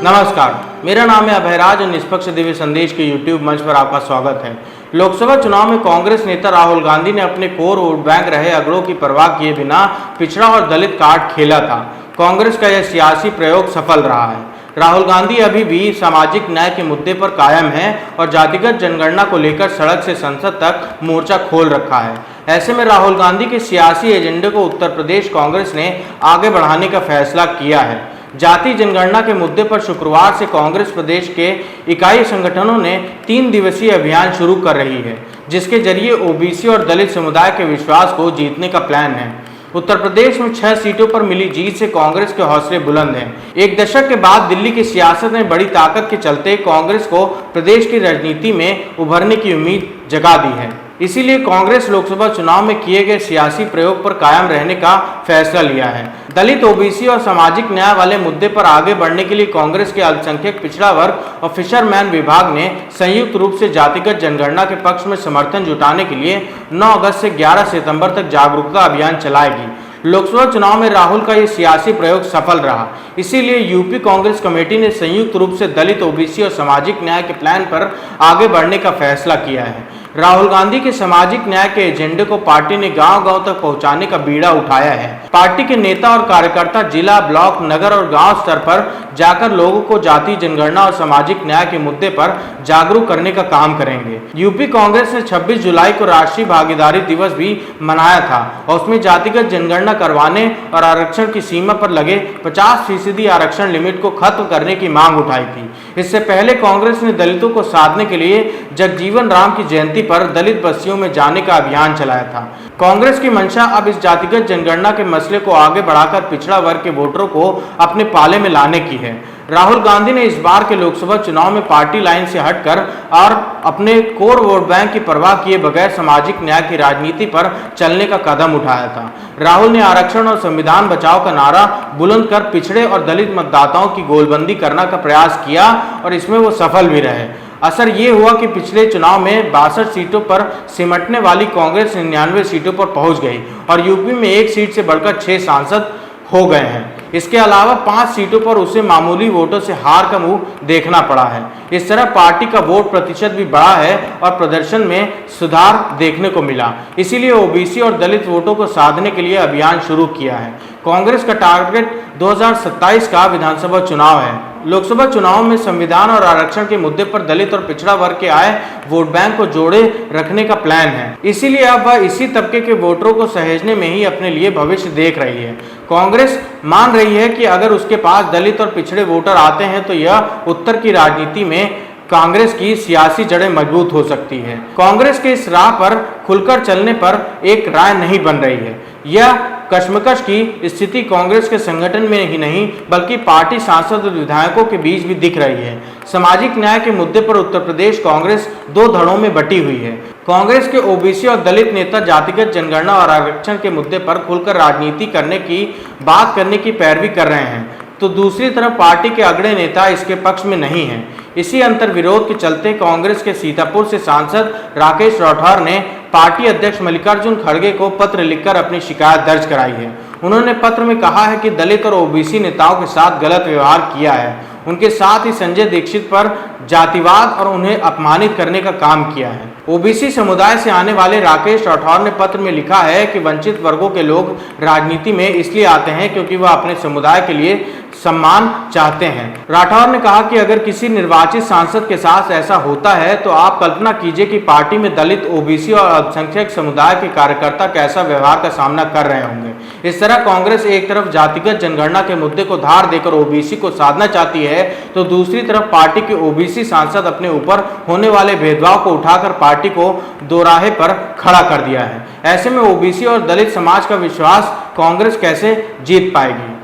नमस्कार, मेरा नाम है अभयराज और निष्पक्ष दिव्य संदेश के YouTube मंच पर आपका स्वागत है। लोकसभा चुनाव में कांग्रेस नेता राहुल गांधी ने अपने कोर वोट बैंक रहे अगड़ों की परवाह किए बिना पिछड़ा और दलित कार्ड खेला था। कांग्रेस का यह सियासी प्रयोग सफल रहा है। राहुल गांधी अभी भी सामाजिक न्याय के मुद्दे पर कायम हैं और जातिगत जनगणना को लेकर सड़क से संसद तक मोर्चा खोल रखा है। ऐसे में राहुल गांधी के सियासी एजेंडे को उत्तर प्रदेश कांग्रेस ने आगे बढ़ाने का फैसला किया है। जाति जनगणना के मुद्दे पर शुक्रवार से कांग्रेस प्रदेश के इकाई संगठनों ने 3 दिवसीय अभियान शुरू कर रही है, जिसके जरिए ओबीसी और दलित समुदाय के विश्वास को जीतने का प्लान है। उत्तर प्रदेश में 6 सीटों पर मिली जीत से कांग्रेस के हौसले बुलंद हैं। एक दशक के बाद दिल्ली की सियासत में बड़ी ताकत के चलते कांग्रेस को प्रदेश की राजनीति में उभरने की उम्मीद जगा दी है। इसीलिए कांग्रेस लोकसभा चुनाव में किए गए सियासी प्रयोग पर कायम रहने का फैसला लिया है। दलित, ओबीसी और सामाजिक न्याय वाले मुद्दे पर आगे बढ़ने के लिए कांग्रेस के अल्पसंख्यक पिछड़ा वर्ग और फिशरमैन विभाग ने संयुक्त रूप से जातिगत जनगणना के पक्ष में समर्थन जुटाने के लिए 9 अगस्त से 11 सितंबर तक जागरूकता अभियान चलाएगी। लोकसभा चुनाव में राहुल का ये सियासी प्रयोग सफल रहा, इसीलिए यूपी कांग्रेस कमेटी ने संयुक्त रूप से दलित, ओबीसी और सामाजिक न्याय के प्लान पर आगे बढ़ने का फैसला किया है। राहुल गांधी के सामाजिक न्याय के एजेंडे को पार्टी ने गांव-गांव तक पहुंचाने का बीड़ा उठाया है। पार्टी के नेता और कार्यकर्ता जिला, ब्लॉक, नगर और गांव स्तर पर जाकर लोगों को जाति जनगणना और सामाजिक न्याय के मुद्दे पर जागरूक करने का काम करेंगे। यूपी कांग्रेस ने 26 जुलाई को राष्ट्रीय भागीदारी दिवस भी मनाया था और उसमें जातिगत जनगणना करवाने और आरक्षण की सीमा पर लगे 50% आरक्षण लिमिट को खत्म करने की मांग उठाई थी। इससे पहले कांग्रेस ने दलितों को साधने के लिए जगजीवन राम की जयंती पर दलित बस्तियों में जाने का अभियान चलाया था। कांग्रेस की मंशा अब इस जातिगत जनगणना के मसले को आगे बढ़ाकर पिछड़ा वर्ग के वोटरों को अपने पाले में लाने की है। राहुल गांधी ने इस बार के लोकसभा चुनाव में पार्टी लाइन से हटकर और अपने कोर वोट बैंक की परवाह किए बगैर सामाजिक न्याय की राजनीति पर चलने का कदम उठाया था। राहुल ने आरक्षण और संविधान बचाओ का नारा बुलंद कर पिछड़े और दलित मतदाताओं की गोलबंदी करने का प्रयास किया और इसमें वो सफल भी रहे। असर ये हुआ कि पिछले चुनाव में 62 सीटों पर सिमटने वाली कांग्रेस 99 सीटों पर पहुंच गई और यूपी में 1 सीट से बढ़कर 6 सांसद हो गए हैं। इसके अलावा 5 सीटों पर उसे मामूली वोटों से हार का मुंह देखना पड़ा है। इस तरह पार्टी का वोट प्रतिशत भी बढ़ा है और प्रदर्शन में सुधार देखने को मिला। इसीलिए ओबीसी और दलित वोटों को साधने के लिए अभियान शुरू किया है। कांग्रेस का टारगेट 2027 का विधानसभा चुनाव है। लोकसभा चुनाव में संविधान और आरक्षण के मुद्दे पर दलित और पिछड़ा वर्ग के आए वोट बैंक को जोड़े रखने का प्लान है। इसीलिए अब वह इसी तबके के वोटरों को सहेजने में ही अपने लिए भविष्य देख रही है। कांग्रेस मान रही है कि अगर उसके पास दलित और पिछड़े वोटर आते हैं तो यह उत्तर की राजनीति में कांग्रेस की सियासी जड़ें मजबूत हो सकती है। कांग्रेस के इस राह पर खुलकर चलने पर एक राय नहीं बन रही है। यह कश्मकश की स्थिति कांग्रेस के संगठन में ही नहीं बल्कि पार्टी सांसद और विधायकों के बीच भी दिख रही है। सामाजिक न्याय के मुद्दे पर उत्तर प्रदेश कांग्रेस 2 धड़ों में बटी हुई है। कांग्रेस के ओबीसी और दलित नेता जातिगत जनगणना और आरक्षण के मुद्दे पर खुलकर राजनीति करने की बात करने की पैरवी कर रहे हैं, तो दूसरी तरफ पार्टी के अग्रणी नेता इसके पक्ष में नहीं हैं। इसी अंतर विरोध के चलते कांग्रेस के सीतापुर से सांसद राकेश राठौर ने पार्टी अध्यक्ष मल्लिकार्जुन खड़गे को पत्र लिखकर अपनी शिकायत दर्ज कराई है। उन्होंने पत्र में कहा है कि दलित और ओबीसी नेताओं के साथ गलत व्यवहार किया है। उनके साथ ही संजय दीक्षित पर जातिवाद और उन्हें अपमानित करने का काम किया है। ओबीसी समुदाय से आने वाले राकेश राठौर ने पत्र में लिखा है कि वंचित वर्गों के लोग राजनीति में इसलिए आते हैं क्योंकि वह अपने समुदाय के लिए सम्मान चाहते हैं। राठौर ने कहा कि अगर किसी निर्वाचित सांसद के साथ ऐसा होता है तो आप कल्पना कीजिए कि पार्टी में दलित, ओबीसी और अल्पसंख्यक समुदाय के कार्यकर्ता कैसा व्यवहार का सामना कर रहे होंगे। इस तरह कांग्रेस एक तरफ जातिगत जनगणना के मुद्दे को धार देकर ओबीसी को साधना चाहती है तो दूसरी तरफ पार्टी के ओबीसी सांसद अपने ऊपर होने वाले भेदभाव को उठाकर पार्टी को दोराहे पर खड़ा कर दिया है। ऐसे में ओबीसी और दलित समाज का विश्वास कांग्रेस कैसे जीत पाएगी।